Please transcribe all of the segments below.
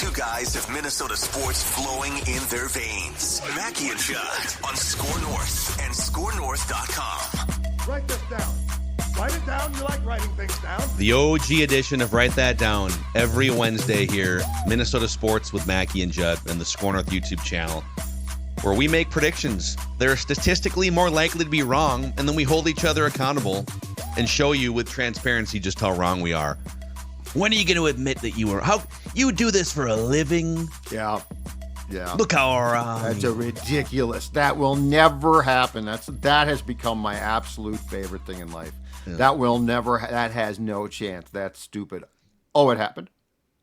Two guys of Minnesota sports flowing in their veins. Mackey and Judd on Score North and ScoreNorth.com. Write this down. Write it down. You like writing things down. The OG edition of Write That Down every Wednesday here, Minnesota Sports with Mackey and Judd and the Score North YouTube channel, where we make predictions that are statistically more likely to be wrong, and then we hold each other accountable and show you with transparency just how wrong we are. When are you going to admit that how you do this for a living? Yeah. Look how wrong. That's a ridiculous. That will never happen. That has become my absolute favorite thing in life. Yeah. That has no chance. That's stupid. Oh, it happened?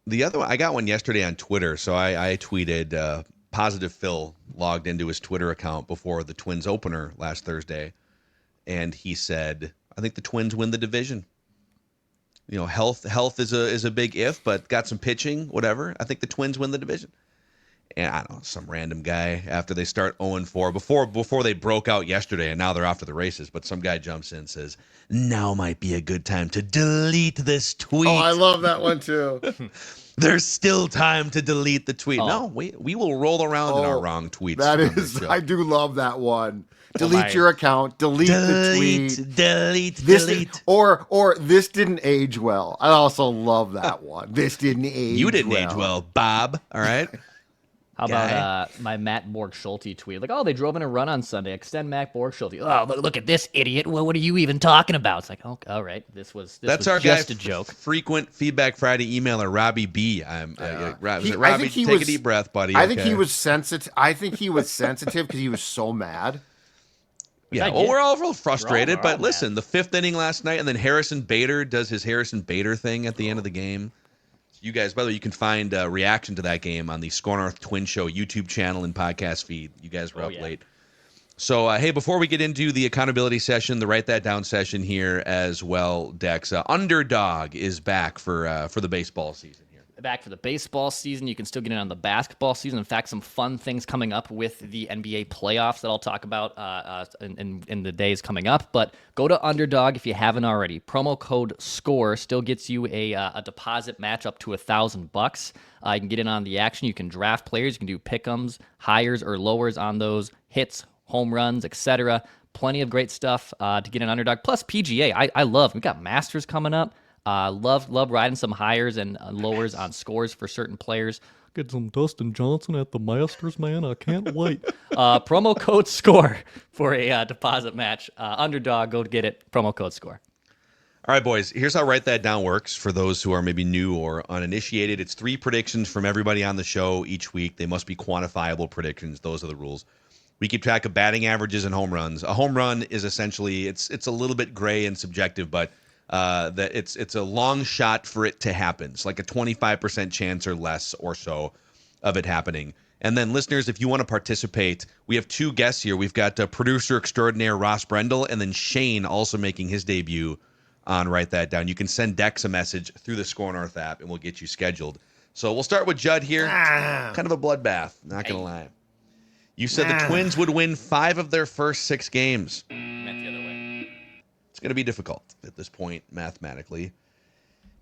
The other one, I got one yesterday on Twitter. So I tweeted, Positive Phil logged into his Twitter account before the Twins opener last Thursday. And he said, I think the Twins win the division. You know, health is a big if, but got some pitching, whatever. I think the Twins win the division. And I don't know, some random guy after they start 0-4 before they broke out yesterday, and now they're off to the races. But some guy jumps in and says, "Now might be a good time to delete this tweet." Oh, I love that one too. There's still time to delete the tweet. No, we will roll around in our wrong tweets. That is, I do love that one. Delete your account. Delete the tweet. Delete. Or this didn't age well. I also love that one. This didn't age. You didn't age well, Bob. All right. How about my Matt Borg-Schulte tweet? Like, they drove in a run on Sunday. Extend Matt Borg-Schulte. Oh, look at this idiot. Well, what are you even talking about? It's like, oh, all right. That's our just guy, a joke. Frequent Feedback Friday emailer, Robbie B. Robbie, take a deep breath, buddy. I think he was sensitive. Because he was so mad. Yeah, well, we're all real frustrated. But listen, the fifth inning last night, and then Harrison Bader does his Harrison Bader thing at the end of the game. You guys, by the way, you can find a reaction to that game on the Score North Twin Show YouTube channel and podcast feed. You guys were up late. So, hey, before we get into the accountability session, the Write That Down session here as well, Dex, Underdog is back for the baseball season here. Back for the baseball season. You can still get in on the basketball season. In fact, some fun things coming up with the NBA playoffs that I'll talk about in the days coming up. But go to Underdog if you haven't already. Promo code SCORE still gets you a deposit match up to $1,000. You can get in on the action. You can draft players. You can do pick'ems, highers or lowers on those, hits, home runs, etc. Plenty of great stuff to get in Underdog. Plus PGA. I love. We got Masters coming up. Love riding some highers and lowers on scores for certain players. Get some Dustin Johnson at the Masters, man. I can't wait. Promo code SCORE for a deposit match. Underdog, go get it. Promo code SCORE. All right, boys. Here's how Write That Down works for those who are maybe new or uninitiated. It's 3 predictions from everybody on the show each week. They must be quantifiable predictions. Those are the rules. We keep track of batting averages and home runs. A home run is essentially, it's a little bit gray and subjective, but that it's a long shot for it to happen. It's like a 25% chance or less or so of it happening. And then listeners, if you want to participate, we have 2 guests here. We've got producer extraordinaire Ross Brendel and then Shane also making his debut on Write That Down. You can send Dex a message through the Score North app and we'll get you scheduled. So we'll start with Judd here. Kind of a bloodbath, not going to lie. You said the Twins would win 5 of their first 6 games. Meant the other way. It's going to be difficult at this point mathematically.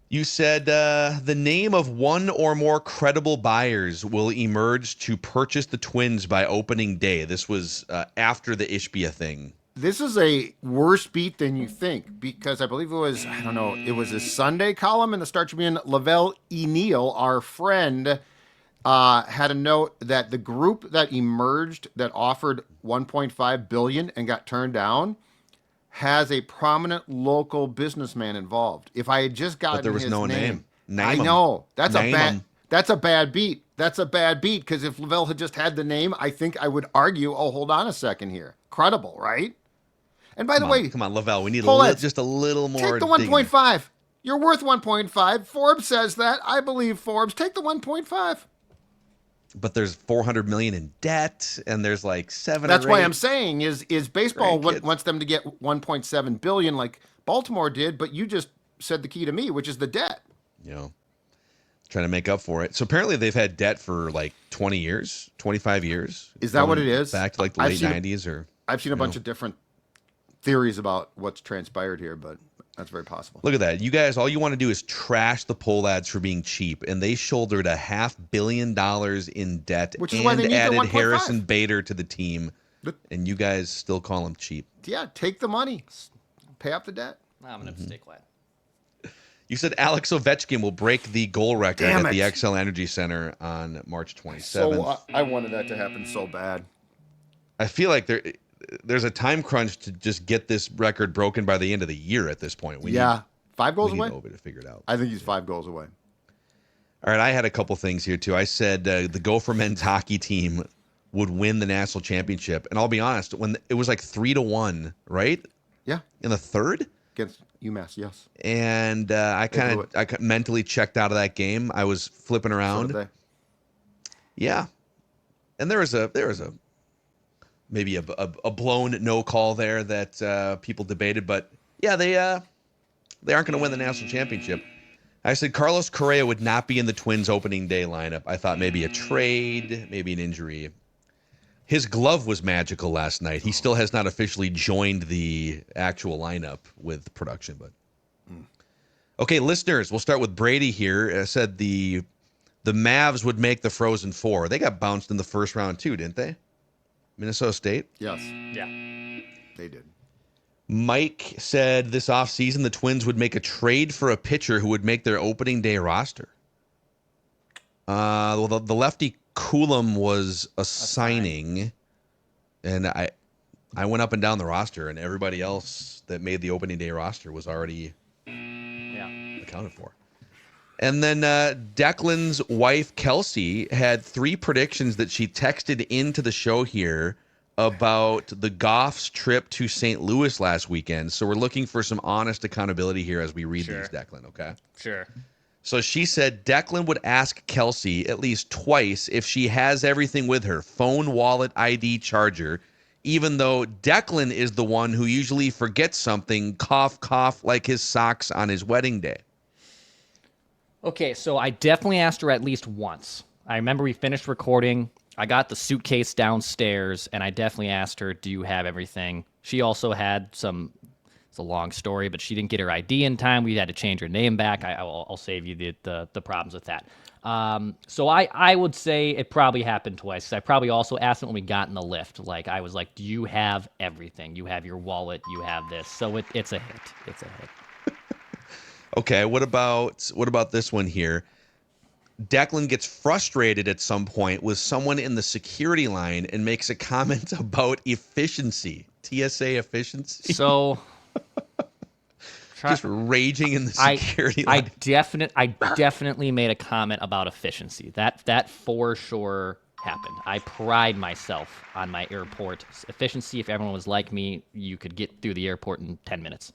You said the name of 1 or more credible buyers will emerge to purchase the Twins by opening day. This was after the Ishbia thing. This is a worse beat than you think because I believe it was a Sunday column in the Star Tribune. Lavelle E. Neal, our friend, had a note that the group that emerged that offered $1.5 billion and got turned down has a prominent local businessman involved. If I had just gotten but there was his no name. I know. That's a bad beat. That's a bad beat because if Lavelle had just had the name, I think I would argue, hold on a second here. Credible, right? And by the way, come on, Lavelle, we need just a little more. Take the 1.5. You're worth 1.5. Forbes says that. I believe Forbes. Take the 1.5. But there's $400 million in debt, and there's like 7. That's why I'm saying is baseball wants them to get 1.7 billion like Baltimore did, but you just said the key to me, which is the debt. Trying to make up for it. So apparently they've had debt for like 20 years, 25 years. Is that what it is? Back to like the late 90s, or I've seen a bunch of different theories about what's transpired here, but That's very possible. Look at that. You guys, all you want to do is trash the poll ads for being cheap, and they shouldered $500 million in debt Which is why and they need the added 1.5. Harrison Bader to the team, and you guys still call them cheap. Yeah, take the money. Pay off the debt. I'm going to have to stay quiet. You said Alex Ovechkin will break the goal record Damn at the it. XL Energy Center on March 27th. So I wanted that to happen so bad. I feel like there's a time crunch to just get this record broken by the end of the year at this point. We need 5 goals away? Ober to figure it out. I think he's 5 goals away. All right, I had a couple things here, too. I said the Gopher men's hockey team would win the national championship. And I'll be honest, when it was like 3-1, right? Yeah. In the third? Against UMass, yes. And I mentally checked out of that game. I was flipping around. So did they. Yeah. And there was maybe a blown no call there that people debated, but yeah, they aren't going to win the national championship. I said Carlos Correa would not be in the Twins opening day lineup. I thought maybe a trade, maybe an injury. His glove was magical last night. He still has not officially joined the actual lineup with production, but okay, listeners, we'll start with Brady here. I said the Mavs would make the Frozen Four. They got bounced in the first round too, didn't they? Minnesota State? Yes. Yeah. They did. Mike said this offseason the Twins would make a trade for a pitcher who would make their opening day roster. Well, the lefty Coulomb was a signing, and I went up and down the roster, and everybody else that made the opening day roster was already accounted for. And then Declan's wife, Kelsey, had 3 predictions that she texted into the show here about the Goff's trip to St. Louis last weekend. So we're looking for some honest accountability here as we read these, Declan, okay? Sure. So she said Declan would ask Kelsey at least twice if she has everything with her, phone, wallet, ID, charger, even though Declan is the one who usually forgets something, cough, cough, like his socks on his wedding day. Okay, so I definitely asked her at least once. I remember we finished recording. I got the suitcase downstairs, and I definitely asked her, do you have everything? She also had some, it's a long story, but she didn't get her ID in time. We had to change her name back. I'll save you the problems with that. So I would say it probably happened twice. I probably also asked it when we got in the lift. Like, I was like, do you have everything? You have your wallet. You have this. So it's a hit. It's a hit. Okay, what about this one here? Declan gets frustrated at some point with someone in the security line and makes a comment about efficiency. TSA efficiency. So just raging in the security line. I definitely made a comment about efficiency. That for sure happened. I pride myself on my airport efficiency. If everyone was like me, you could get through the airport in 10 minutes.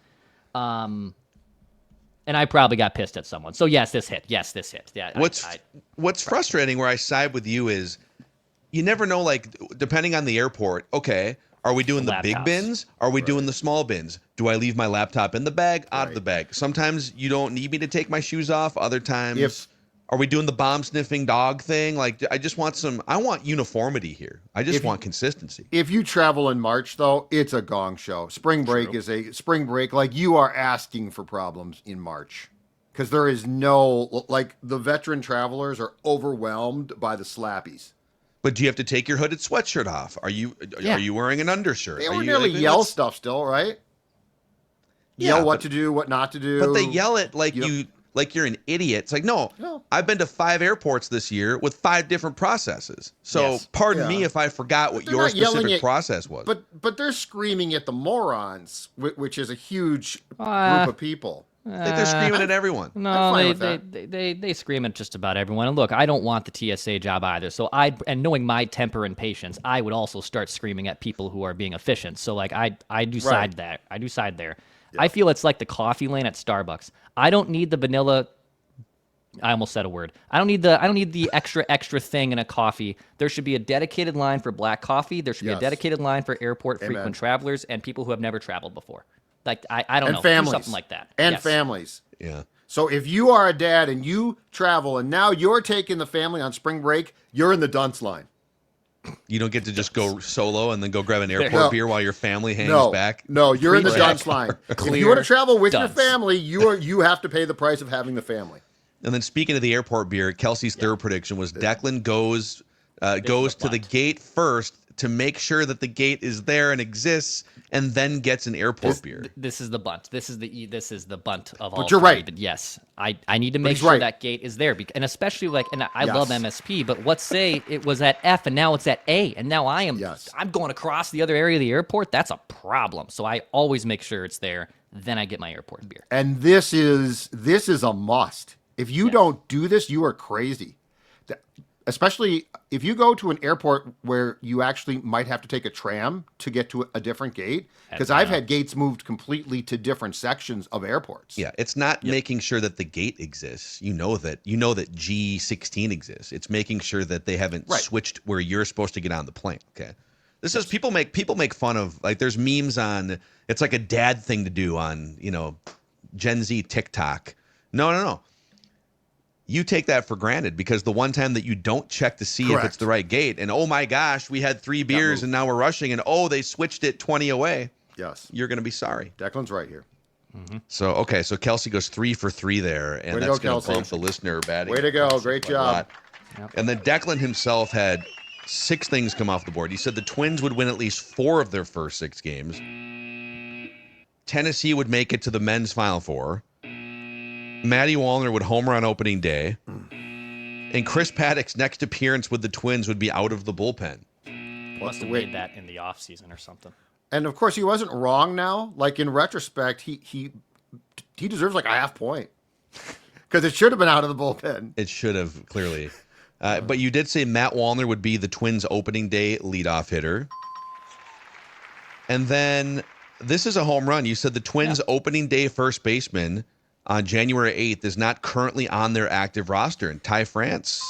And I probably got pissed at someone. So yes, this hit. Yes, this hit. Yeah. What's frustrating where I side with you is you never know, like, depending on the airport, okay, are we doing the big bins? Are we doing the small bins? Do I leave my laptop in the bag, out of the bag? Sometimes you don't need me to take my shoes off. Other times, are we doing the bomb sniffing dog thing? Like, I want uniformity here. I just want consistency. If you travel in March, though, it's a gong show. Spring break is a spring break. Like, you are asking for problems in March because there is no, like, the veteran travelers are overwhelmed by the slappies. But do you have to take your hooded sweatshirt off? Are you wearing an undershirt? They ordinarily yell stuff still, right? Yeah, yell what to do, what not to do. But they yell it like you're an idiot. It's like, no, I've been to 5 airports this year with 5 different processes. So pardon me if I forgot what your specific process was. But they're screaming at the morons, which is a huge group of people. I think they're screaming at everyone. No, they scream at just about everyone. And look, I don't want the TSA job either. So and knowing my temper and patience, I would also start screaming at people who are being efficient. So like I do side there. I do side there. Yeah. I feel it's like the coffee lane at Starbucks. I don't need the vanilla. I almost said a word. I don't need the extra thing in a coffee. There should be a dedicated line for black coffee. There should be a dedicated line for airport frequent travelers and people who have never traveled before. Like, I don't know. Families. Do something like that. And families. Yeah. So if you are a dad and you travel and now you're taking the family on spring break, you're in the dunce line. You don't get to just go solo and then go grab an airport beer while your family hangs back. No, you're in the dunce line. If you want to travel with your dunce. family, you have to pay the price of having the family. And then speaking of the airport beer, Kelsey's third prediction was Declan goes to the gate first to make sure that the gate is there and exists, and then gets an airport beer. This is the bunt. This is the bunt of all. But you're three. right. But yes, I need to make sure that gate is there, and especially and I love MSP. But let's say it was at F and now it's at A, and now I'm going across the other area of the airport. That's a problem. So I always make sure it's there. Then I get my airport beer. And this is a must. If you don't do this, you are crazy. Especially if you go to an airport where you actually might have to take a tram to get to a different gate, because I've had gates moved completely to different sections of airports. Yeah, it's not making sure that the gate exists. You know that G16 exists. It's making sure that they haven't switched where you're supposed to get on the plane. Okay, this is people make fun of, like, there's memes on. It's like a dad thing to do on Gen Z TikTok. No. You take that for granted, because the one time that you don't check to see if it's the right gate, and oh my gosh, we had 3 beers and now we're rushing, and they switched it 20 away. Yes. You're going to be sorry. Declan's right here. Mm-hmm. So Kelsey goes 3 for 3 there, and that's going to bump the listener batting. Way to go. Great job. Yep. And then Declan himself had 6 things come off the board. He said the Twins would win at least 4 of their first 6 games. Tennessee would make it to the men's Final Four. Matty Wallner would homer on opening day. And Chris Paddock's next appearance with the Twins would be out of the bullpen. Must have made that in the offseason or something. And of course, he wasn't wrong now. Like, in retrospect, he deserves like a half point, because it should have been out of the bullpen. It should have, clearly. But you did say Matt Wallner would be the Twins' opening day leadoff hitter. And then this is a home run. You said the Twins' opening day first baseman on January 8th is not currently on their active roster, and Ty France.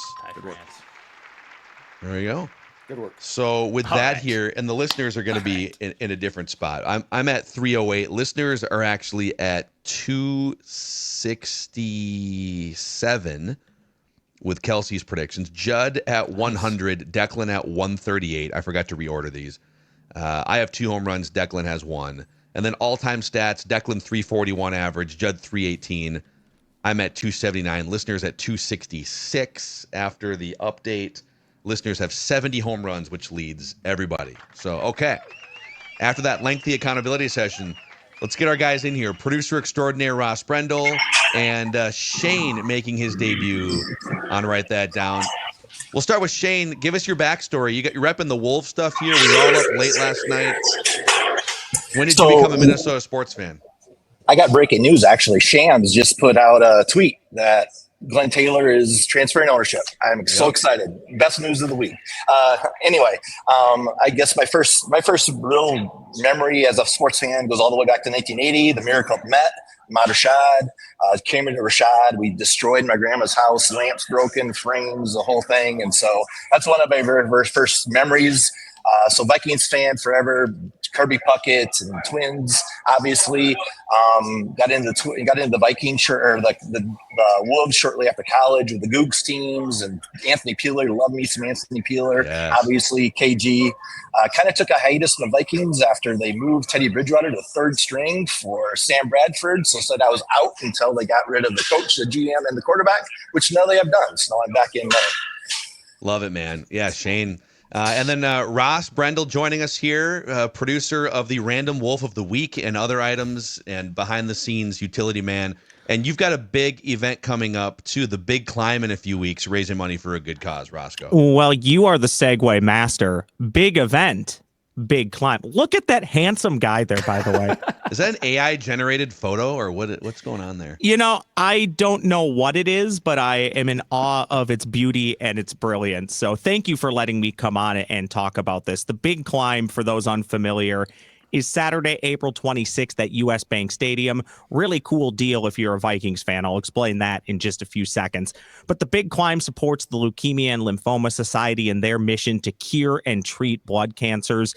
There you go. Good work. So with that here, and the listeners are going to be in a different spot. I'm at 308. Listeners are actually at 267 with Kelsey's predictions. Judd at 100. Declan at 138. I forgot to reorder these. I have 2 home runs. Declan has 1. And then all-time stats, Declan 341 average, Judd 318. I'm at 279. Listeners at 266 after the update. Listeners have 70 home runs, which leads everybody. So, okay. After that lengthy accountability session, let's get our guys in here. Producer extraordinaire Ross Brendel and Shane making his debut on Write That Down. We'll start with Shane. Give us your backstory. You're repping the Wolves stuff here. We were all up late last night. When did you become a Minnesota sports fan? I got breaking news, actually. Shams just put out a tweet that Glenn Taylor is transferring ownership. I'm so excited. Best news of the week. Anyway, I guess my first real memory as a sports fan goes all the way back to 1980, the Miracle Met. Ahmad Rashad, came into Rashad. We destroyed my grandma's house, lamps broken, frames, the whole thing. And so that's one of my very first memories. So Vikings fan forever. Kirby Puckett and Twins, obviously. Got into the Vikings or the Wolves shortly after college with the Googs teams, and Anthony Peeler. Love me some Anthony Peeler. Yes. Obviously, KG. Kind of took a hiatus from the Vikings after they moved Teddy Bridgewater to 3rd string for Sam Bradford. So said I was out until they got rid of the coach, the GM, and the quarterback, which now they have done. So now I'm back in there. Love it, man. Yeah, Shane. And then Ross Brendel joining us here, producer of the Random Wolf of the Week and other items, and behind-the-scenes utility man. And you've got a big event coming up, too, the Big Climb in a few weeks, raising money for a good cause, Roscoe. Well, you are the segue master. Big event, Big Climb. Look at that handsome guy there, by the way. Is that an AI-generated photo, or what's going on there? You know, I don't know what it is, but I am in awe of its beauty and its brilliance. So thank you for letting me come on and talk about this. The Big Climb, for those unfamiliar, is Saturday, April 26th at US Bank Stadium. Really cool deal if you're a Vikings fan. I'll explain that in just a few seconds. But the Big Climb supports the Leukemia and Lymphoma Society in their mission to cure and treat blood cancers.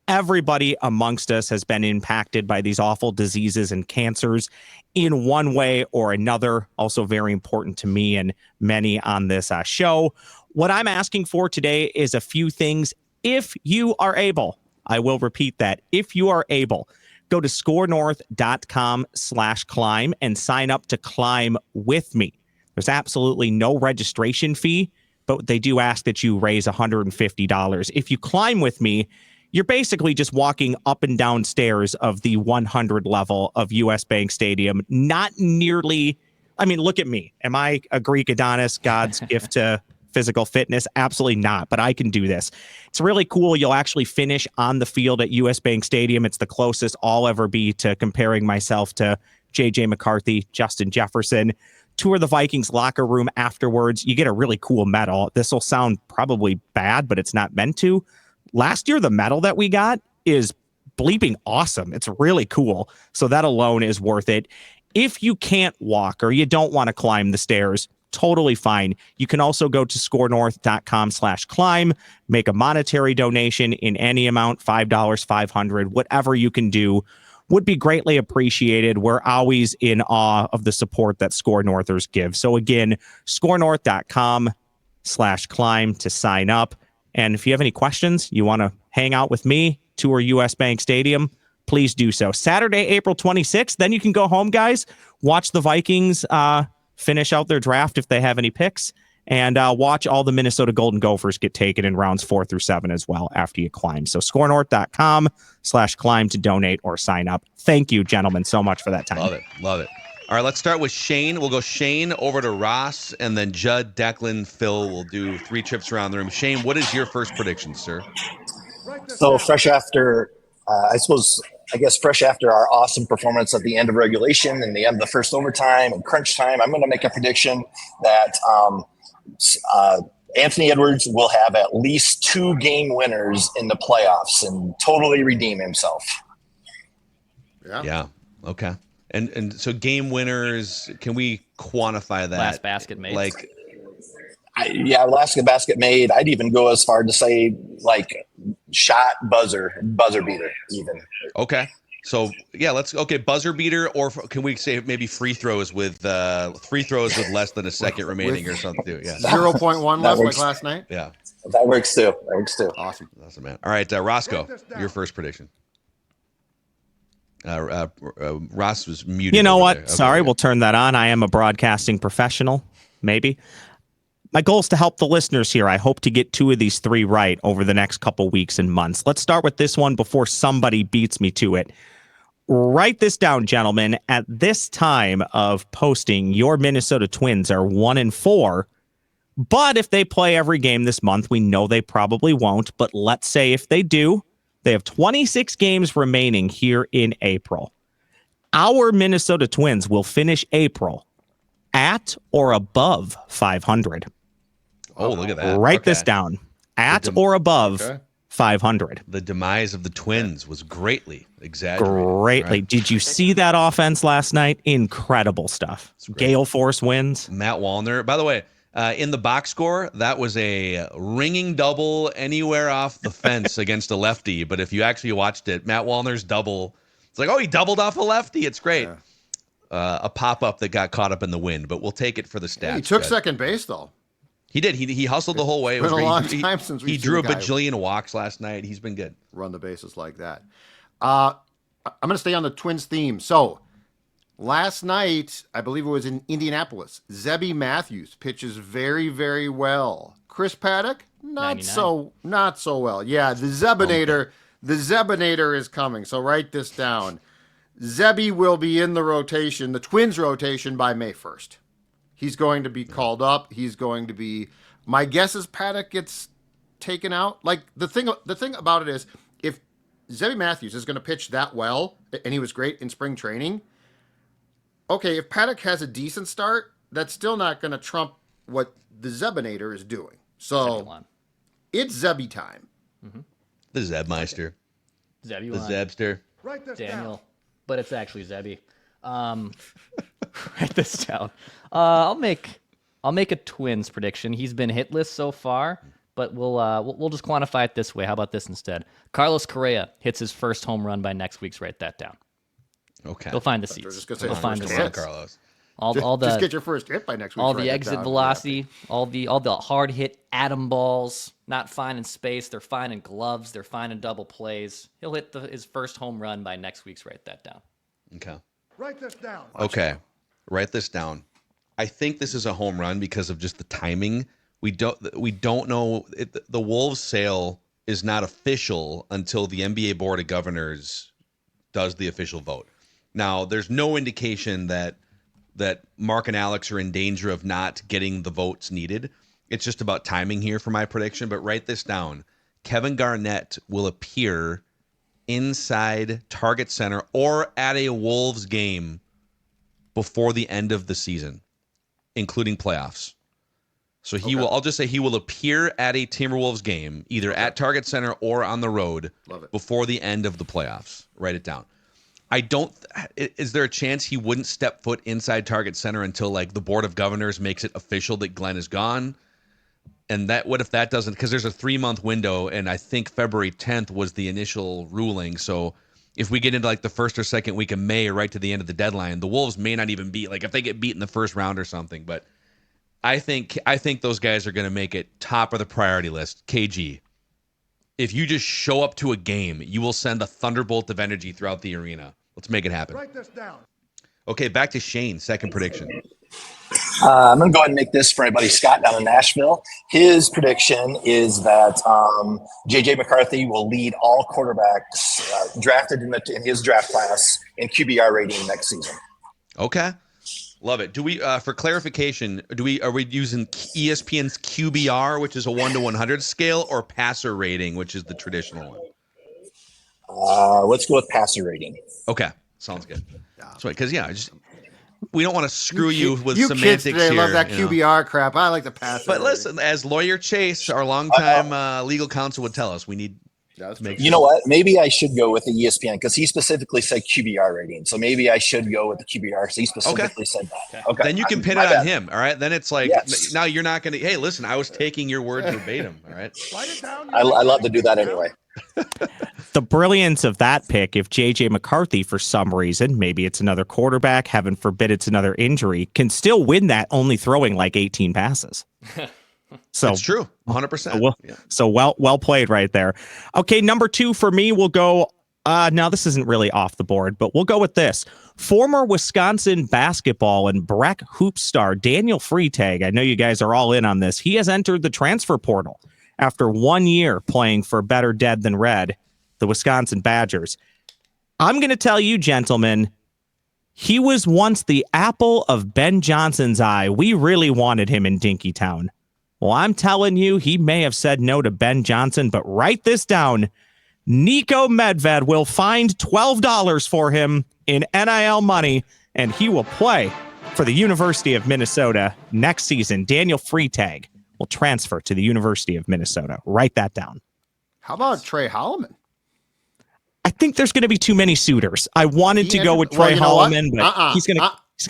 Everybody amongst us has been impacted by these awful diseases and cancers in one way or another. Also very important to me and many on this show. What I'm asking for today is a few things. if you are able, I will repeat that, if you are able, go to scorenorth.com/climb and sign up to climb with me. There's absolutely no registration fee, but they do ask that you raise $150. If you climb with me, you're basically just walking up and down stairs of the 100 level of US Bank Stadium. Not nearly, I mean, look at me. Am I a Greek Adonis, God's gift to physical fitness? Absolutely not, but I can do this. It's really cool. You'll actually finish on the field at US Bank Stadium. It's the closest I'll ever be to comparing myself to JJ McCarthy, Justin Jefferson. Tour the Vikings locker room afterwards. You get a really cool medal. This will sound probably bad, but it's not meant to. Last year, the medal that we got is bleeping awesome. It's really cool. So that alone is worth it. If you can't walk or you don't want to climb the stairs, totally fine. You can also go to scorenorth.com/climb, make a monetary donation in any amount, $5, $500, whatever you can do would be greatly appreciated. We're always in awe of the support that Score Northers give. So again, scorenorth.com/climb to sign up. And if you have any questions, you want to hang out with me, tour US Bank Stadium, please do so. Saturday, April 26th, then you can go home, guys, watch the Vikings finish out their draft if they have any picks, and watch all the Minnesota Golden Gophers get taken in rounds 4 through 7 as well after you climb. So scorenorth.com/climb to donate or sign up. Thank you, gentlemen, so much for that time. Love it. Love it. All right, let's start with Shane. We'll go Shane over to Ross, and then Judd, Declan, Phil will do 3 trips around the room. Shane, what is your first prediction, sir? So fresh after, fresh after our awesome performance at the end of regulation and the end of the first overtime and crunch time, I'm going to make a prediction that Anthony Edwards will have at least 2 game winners in the playoffs and totally redeem himself. Yeah. Okay. And so game winners, can we quantify that? Last basket made. Like, last basket made. I'd even go as far to say like shot buzzer beater even. Okay. So buzzer beater, or can we say maybe free throws with less than a second remaining or something? Yeah. 0.1 left like last night. Yeah. That works too. Awesome, man. All right, Roscoe, your first prediction. Ross was muted. You know what? Okay, Sorry, we'll turn that on. I am a broadcasting professional, maybe. My goal is to help the listeners here. I hope to get 2 of these 3 right over the next couple weeks and months. Let's start with this one before somebody beats me to it. Write this down, gentlemen. At this time of posting, your Minnesota Twins are 1-4. But if they play every game this month, we know they probably won't. But let's say if they do, they have 26 games remaining here in April. Our Minnesota Twins will finish April at or above 500. Oh, look at that. Write this down. At or above 500. The demise of the Twins was greatly exaggerated. Right? Did you see that offense last night? Incredible stuff. Gale Force wins. Matt Wallner. By the way, in the box score, that was a ringing double anywhere off the fence against a lefty. But if you actually watched it, Matt Wallner's double, it's like, oh, he doubled off a lefty. It's great. Yeah. A pop-up that got caught up in the wind, but we'll take it for the stats. He took second base, though. He did. He hustled the whole way. It's been a long time since we've he drew a bajillion walks last night. He's been good. Run the bases like that. I'm going to stay on the Twins theme. So, last night, I believe it was in Indianapolis, Zebby Matthews pitches very, very well. Chris Paddock, not so well. Yeah, the Zebinator is coming. So write this down. Zebby will be in the rotation, the Twins rotation, by May 1st. He's going to be called up. He's going to be. My guess is Paddock gets taken out. Like the thing about it is, if Zebby Matthews is going to pitch that well, and he was great in spring training. Okay, if Paddock has a decent start, that's still not going to trump what the Zebinator is doing. So it's Zebby time. Mm-hmm. The Zebmeister. The Zebster. Write this Daniel. down. But it's actually Zebby. Write this down. I'll make a Twins prediction. He's been hitless so far, but we'll just quantify it this way. How about this instead? Carlos Correa hits his first home run by next week's. Write that down. Okay. They'll find the seats. They'll find the seats. Carlos. Just get your first hit by next week. All the exit velocity, all the hard hit atom balls, not finding space. They're finding gloves. They're finding double plays. He'll hit his first home run by next week's. Write that down. Okay. Write this down. Okay. Write this down. I think this is a home run because of just the timing. We don't know. The Wolves sale is not official until the NBA Board of Governors does the official vote. Now, there's no indication that Mark and Alex are in danger of not getting the votes needed. It's just about timing here for my prediction, but write this down. Kevin Garnett will appear inside Target Center or at a Wolves game before the end of the season, including playoffs. So I'll just say he will appear at a Timberwolves game, either at Target Center or on the road before the end of the playoffs. Write it down. Is there a chance he wouldn't step foot inside Target Center until like the Board of Governors makes it official that Glenn is gone? And what if that doesn't, because there's a 3-month window, and I think February 10th was the initial ruling. So if we get into like the first or second week of May or right to the end of the deadline, the Wolves may not even beat, like if they get beat in the first round or something. But I think those guys are going to make it top of the priority list. KG, if you just show up to a game, you will send a thunderbolt of energy throughout the arena. Let's make it happen. Write this down. Okay, back to Shane. Second prediction. I'm going to go ahead and make this for my buddy Scott down in Nashville. His prediction is that J.J. McCarthy will lead all quarterbacks drafted in his draft class in QBR rating next season. Okay. Love it. Do we, for clarification, are we using ESPN's QBR, which is a 1 to 100 scale, or passer rating, which is the traditional one? Let's go with passer rating. Okay, sounds good. That's right, because we don't want to screw you with you semantics kids today here. Love that QBR crap. I like the passer. But listen, as lawyer Chase, our longtime legal counsel would tell us, we need. You know what? Maybe I should go with the ESPN because he specifically said QBR rating. So maybe I should go with the QBR because he specifically said that. Okay. Then you can pin it on him. All right. Then it's like, now you're not going to, hey, listen, I was taking your word verbatim. All right. Write it down. I love to do that anyway. The brilliance of that pick, if J.J. McCarthy, for some reason, maybe it's another quarterback, heaven forbid it's another injury, can still win that only throwing like 18 passes. So it's true. 100%. So well played right there. Okay, number 2 for me will go. Now this isn't really off the board, but we'll go with this. Former Wisconsin basketball and Breck hoop star Daniel Freitag. I know you guys are all in on this. He has entered the transfer portal after 1 year playing for Better Dead Than Red, the Wisconsin Badgers. I'm going to tell you, gentlemen, he was once the apple of Ben Johnson's eye. We really wanted him in Dinkytown. Well, I'm telling you, he may have said no to Ben Johnson, but write this down. Nico Medved will find $12 for him in NIL money, and he will play for the University of Minnesota next season. Daniel Freitag will transfer to the University of Minnesota. Write that down. How about Trey Holloman? I think there's going to be too many suitors. I wanted to go with Trey Holloman, but he's going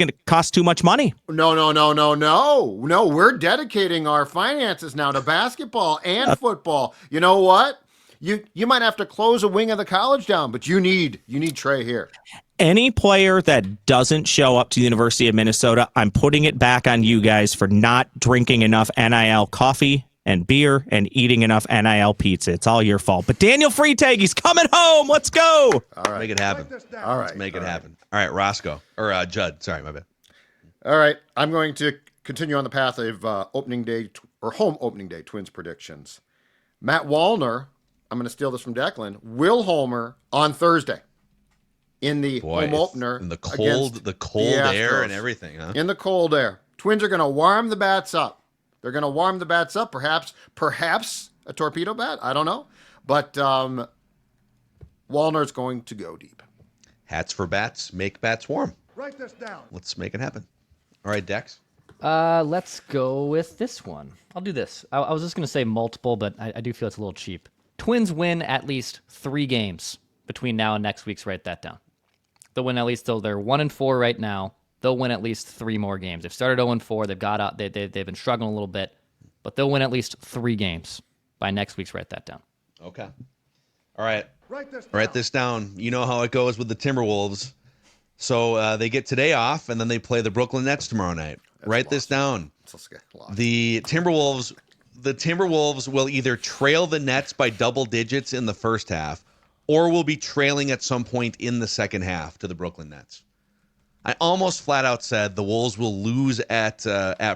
to cost too much money. No. We're dedicating our finances now to basketball and football. You know what? You might have to close a wing of the college down, but you need Trey here. Any player that doesn't show up to the University of Minnesota, I'm putting it back on you guys for not drinking enough NIL coffee and beer and eating enough NIL pizza. It's all your fault. But Daniel Freitag, he's coming home. Let's go. All right. Make it happen. All right. Let's make it happen. All right, Roscoe. Or Judd. Sorry, my bad. All right. I'm going to continue on the path of home opening day Twins predictions. Matt Wallner, I'm going to steal this from Declan, will homer on Thursday in the home opener. In the cold air and everything, huh? In the cold air. Twins are going to warm the bats up. They're going to warm the bats up, perhaps a torpedo bat. I don't know. But Wallner's going to go deep. Hats for bats, make bats warm. Write this down. Let's make it happen. All right, Dex. Let's go with this one. I'll do this. I was just going to say multiple, but I do feel it's a little cheap. Twins win at least 3 games between now and next week's. Write that down. They'll win at least, though they're 1-4 right now. They'll win at least 3 more games. They've started 0-4. They've got out. They've been struggling a little bit, but they'll win at least 3 games by next week's. Write that down. Okay. All right. Write this down. You know how it goes with the Timberwolves. So they get today off, and then they play the Brooklyn Nets tomorrow night. Write this down. The Timberwolves will either trail the Nets by double digits in the first half, or will be trailing at some point in the second half to the Brooklyn Nets. I almost flat out said the Wolves will lose at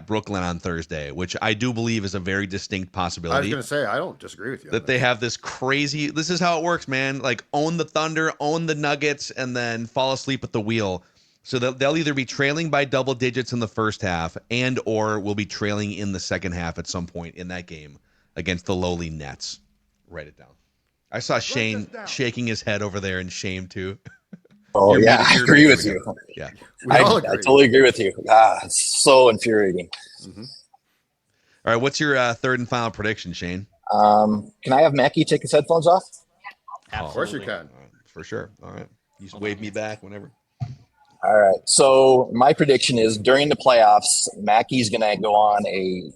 Brooklyn on Thursday, which I do believe is a very distinct possibility. I was going to say, I don't disagree with you. That they have this crazy, this is how it works, man. Like, own the Thunder, own the Nuggets, and then fall asleep at the wheel. So they'll either be trailing by double digits in the first half and or will be trailing in the second half at some point in that game against the lowly Nets. Write it down. I saw Shane shaking his head over there in shame, too. Oh, yeah, I agree with you. Yeah, I totally agree with you. It's so infuriating. Mm-hmm. All right, what's your third and final prediction, Shane? Can I have Mackey take his headphones off? Of course you can. For sure. All right. You just wave me back whenever. All right. So my prediction is during the playoffs, Mackey's going to go on a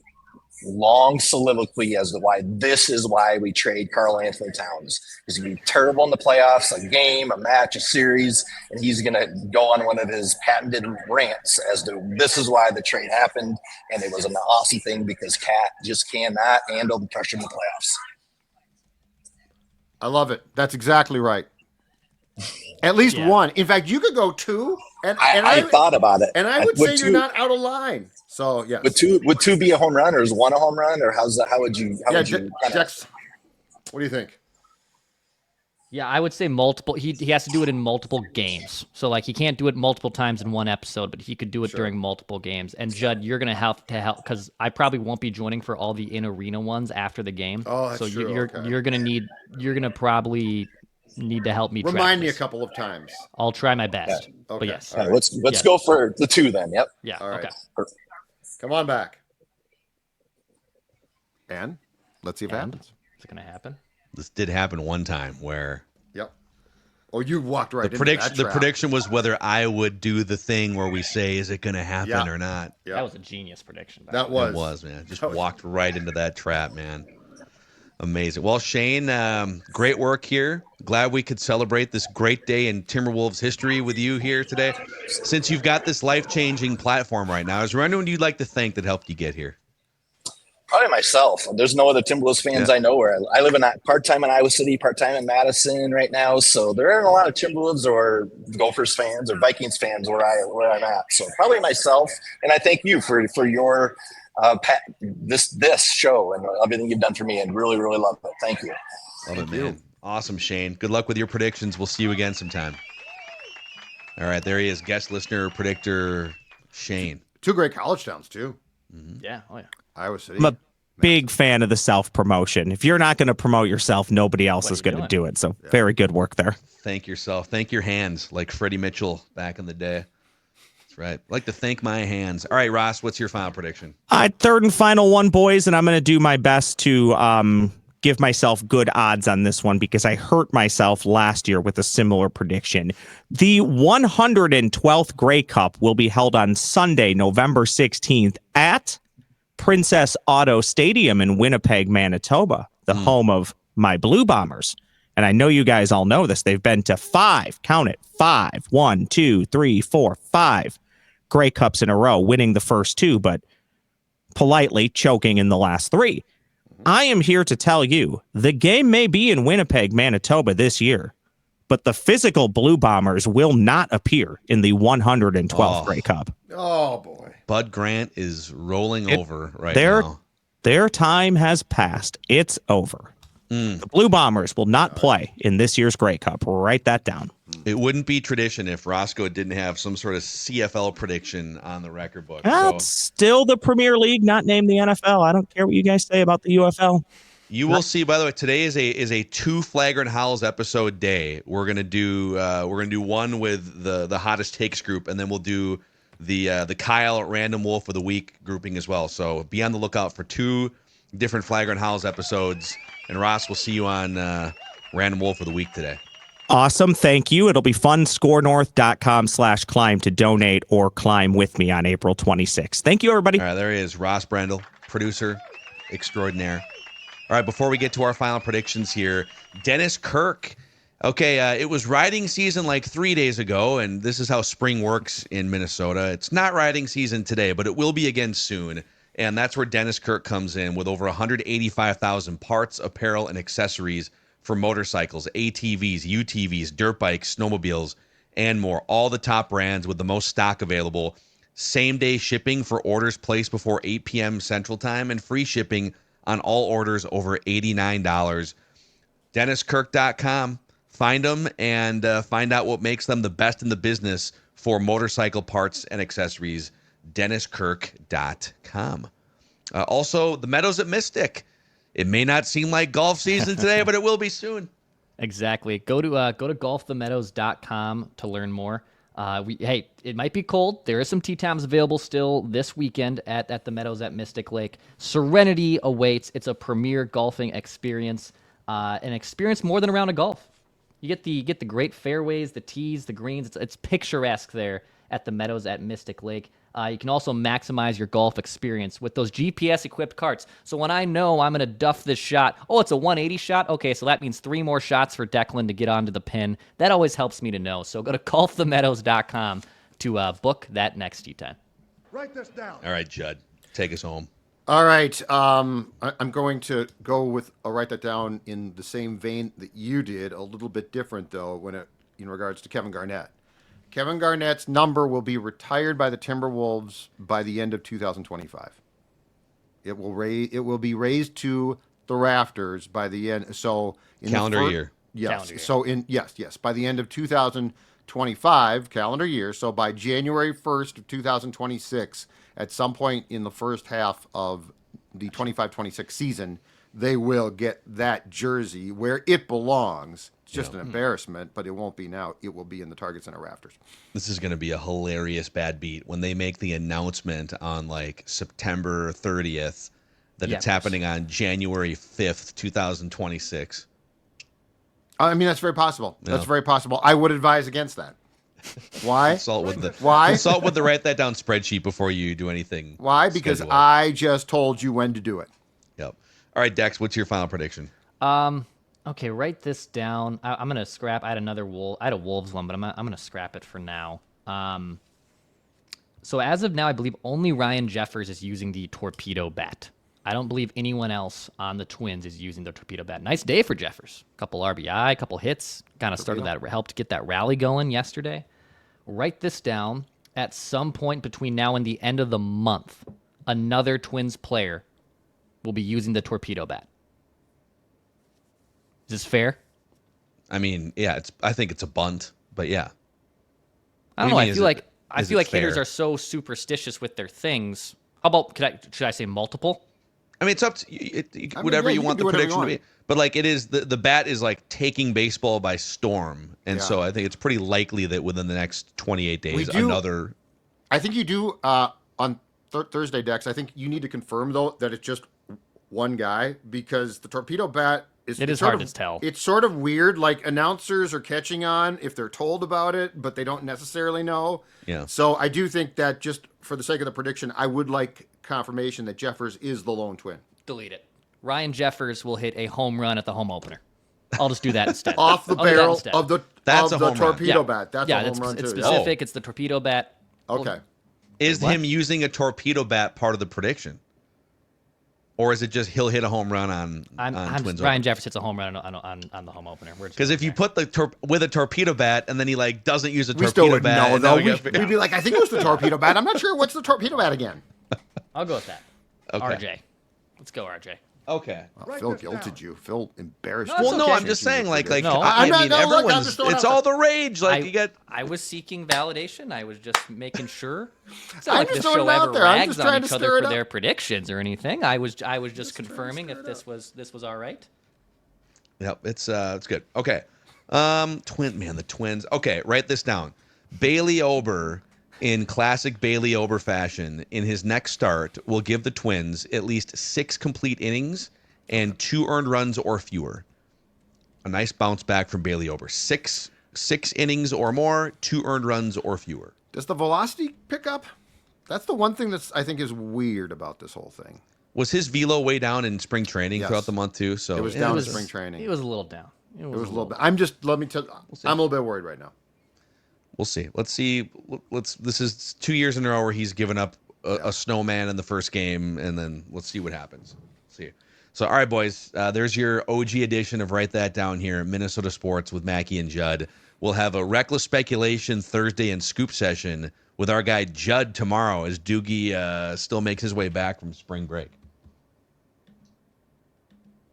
long soliloquy as to why this is why we trade Karl Anthony Towns. He's going to be terrible in the playoffs, a game, a match, a series, and he's going to go on one of his patented rants as to this is why the trade happened, and it was an awesome thing because Cat just cannot handle the pressure in the playoffs. I love it. That's exactly right. At least one. In fact, you could go two. And I thought about it. And I would say you're not out of line. So, yeah. Would two be a home run, or is one a home run, or how would you Jex, what do you think? Yeah, I would say multiple. He has to do it in multiple games. So, like, he can't do it multiple times in one episode, but he could do it during multiple games. And, Judd, you're going to have to help because I probably won't be joining for all the in-arena ones after the game. Oh, that's so true. You're going to probably need to help me. Remind me a couple of times. I'll try my best. Yeah. Okay. But yes. All right, let's go for the two then. Yep. Yeah. All right. Okay. Come on back. And let's see if it happens. Is it going to happen? This did happen one time where. Yep. Oh, you walked right into that The trap. prediction was whether I would do the thing where we say, is it going to happen or not? Yep. That was a genius prediction. It was, man. Just walked right into that trap, man. Amazing. Well, Shane, great work here. Glad we could celebrate this great day in Timberwolves history with you here today. Since you've got this life-changing platform right now, is there anyone you'd like to thank that helped you get here? Probably myself. There's no other Timberwolves fans I know where I live in part-time in Iowa City, part-time in Madison right now. So there aren't a lot of Timberwolves or Gophers fans or Vikings fans where I'm at. So probably myself. And I thank you for your this show and everything you've done for me, and really, really love it. Thank you. Love it, man. Awesome, Shane. Good luck with your predictions. We'll see you again sometime. All right, there he is, guest listener, predictor, Shane. Two great college towns, too. Mm-hmm. Yeah. Oh, yeah. Iowa City. I'm a big fan of the self-promotion. If you're not going to promote yourself, nobody else is going to do it. So very good work there. Thank yourself. Thank your hands, like Freddie Mitchell back in the day. That's right. I like to thank my hands. All right, Ross, what's your final prediction? Third and final one, boys, and I'm going to do my best to give myself good odds on this one because I hurt myself last year with a similar prediction. The 112th Grey Cup will be held on Sunday, November 16th at Princess Auto Stadium in Winnipeg, Manitoba, the home of my Blue Bombers. And I know you guys all know this. They've been to 5 Grey Cups in a row, winning the first 2, but politely choking in the last 3. I am here to tell you the game may be in Winnipeg, Manitoba this year, but the physical Blue Bombers will not appear in the 112th Grey Cup. Oh, boy. Bud Grant is rolling over right now. Their time has passed. It's over. The Blue Bombers will not play in this year's Grey Cup. Write that down. It wouldn't be tradition if Roscoe didn't have some sort of CFL prediction on the record book. That's still the Premier League, not named the NFL. I don't care what you guys say about the UFL. You will see. By the way, today is a 2 Flagrant Howls episode day. We're gonna do one with the hottest takes group, and then we'll do the Kyle Random Wolf of the Week grouping as well. So be on the lookout for 2 different Flagrant Howls episodes. And Ross, we'll see you on Random Wolf of the Week today. Awesome. Thank you. It'll be fun. ScoreNorth.com/climb to donate or climb with me on April 26th. Thank you, everybody. All right, there he is, Ross Brendel, producer extraordinaire. All right, before we get to our final predictions here, Dennis Kirk Okay, it was riding season like 3 days ago, and this is how spring works in Minnesota. It's not riding season today, but it will be again soon. And that's where Dennis Kirk comes in with over 185,000 parts, apparel, and accessories for motorcycles, ATVs, UTVs, dirt bikes, snowmobiles, and more. All the top brands with the most stock available. Same-day shipping for orders placed before 8 p.m. Central Time, and free shipping on all orders over $89. DennisKirk.com. Find them and find out what makes them the best in the business for motorcycle parts and accessories. DennisKirk.com. Also, the Meadows at Mystic. It may not seem like golf season today, but it will be soon. Exactly. Go to golfthemeadows.com to learn more. Hey, it might be cold. There is some tee times available still this weekend at the Meadows at Mystic Lake. Serenity awaits. It's a premier golfing experience, an experience more than a round of golf. You get the great fairways, the tees, the greens. It's picturesque there at the Meadows at Mystic Lake. You can also maximize your golf experience with those GPS-equipped carts. So when I know I'm going to duff this shot, it's a 180 shot? Okay, so that means 3 more shots for Declan to get onto the pin. That always helps me to know. So go to golfthemeadows.com to book that next tee time. Write this down. All right, Judd, take us home. All right. I'm going to go with. I'll write that down in the same vein that you did. A little bit different though, in regards to Kevin Garnett. Kevin Garnett's number will be retired by the Timberwolves by the end of 2025. It will be raised to the rafters by the end. So in calendar year. Yes. Calendar year. So yes, by the end of 2025 calendar year. So by January 1st of 2026, at some point in the first half of the 25-26 season, they will get that jersey where it belongs. It's just an embarrassment, but it won't be now. It will be in the Target Center rafters. This is going to be a hilarious bad beat when they make the announcement on like September 30th that it's happening on January 5th, 2026. I mean, that's very possible. That's very possible. I would advise against that. Why? Consult with the write that down spreadsheet before you do anything. Why? Because schedule. I just told you when to do it. Yep. All right, Dex, what's your final prediction? Okay, write this down. I'm gonna scrap. I had a Wolves one, but I'm gonna scrap it for now. So as of now, I believe only Ryan Jeffers is using the torpedo bat. I don't believe anyone else on the Twins is using the torpedo bat. Nice day for Jeffers. Couple RBI, couple hits. Kind of started that, helped get that rally going yesterday. Write this down. At some point between now and the end of the month, another Twins player will be using the torpedo bat. Is this fair? I mean, yeah, I think it's a bunt, but yeah. I don't know. I feel like fair? hitters are so superstitious with their things. How about should I say multiple? I mean, it's up to you, whatever you want the prediction to be. But like it is, the bat is like taking baseball by storm, and so I think it's pretty likely that within the next 28 days, another. I think you do on Thursday, Dex. I think you need to confirm though that it's just one guy because the torpedo bat is. It is hard to tell. It's sort of weird. Like announcers are catching on if they're told about it, but they don't necessarily know. Yeah. So I do think that just for the sake of the prediction, I would like confirmation that Jeffers is the lone twin. Delete it. Ryan Jeffers will hit a home run at the home opener. I'll just do that instead. Off the barrel of the torpedo bat. That's a home run too. It's specific. It's the torpedo bat. Okay. Is him using a torpedo bat part of the prediction? Or is it just he'll hit a home run on Twins? Ryan Jeffers hits a home run on the home opener. Because if you put with a torpedo bat and then he like doesn't use a we torpedo still would bat, know though. We'd be like, I think it was the torpedo bat. I'm not sure what's the torpedo bat again. I'll go with that. Okay. RJ. Let's go, RJ. Okay. Phil guilted you. Phil embarrassed you. Well, no, I'm just saying, like, no, I mean, everyone's. It's all the rage. Like, you get. I was seeking validation. I was just making sure. It's not like this show ever rags on each other for their their predictions or anything. I was just confirming if this was all right. Yep, it's good. Okay, the Twins. Okay, write this down. Bailey Ober, in classic Bailey Ober fashion, in his next start, will give the Twins at least 6 complete innings and 2 earned runs or fewer. A nice bounce back from Bailey Ober. 6 innings or more, 2 earned runs or fewer. Does the velocity pick up? That's the one thing that's I think is weird about this whole thing. Was his velo way down in spring training throughout the month too? So it was down in spring training. He was a little down. It was a little bit. I'm just. Let me tell. I'm a little bit worried right now. We'll see. Let's see. This is 2 years in a row where he's given up a snowman in the first game, and then let's see what happens. See. So, all right, boys. There's your OG edition of Write That Down here, Minnesota Sports with Mackey and Judd. We'll have a reckless speculation Thursday and scoop session with our guy Judd tomorrow as Doogie still makes his way back from spring break.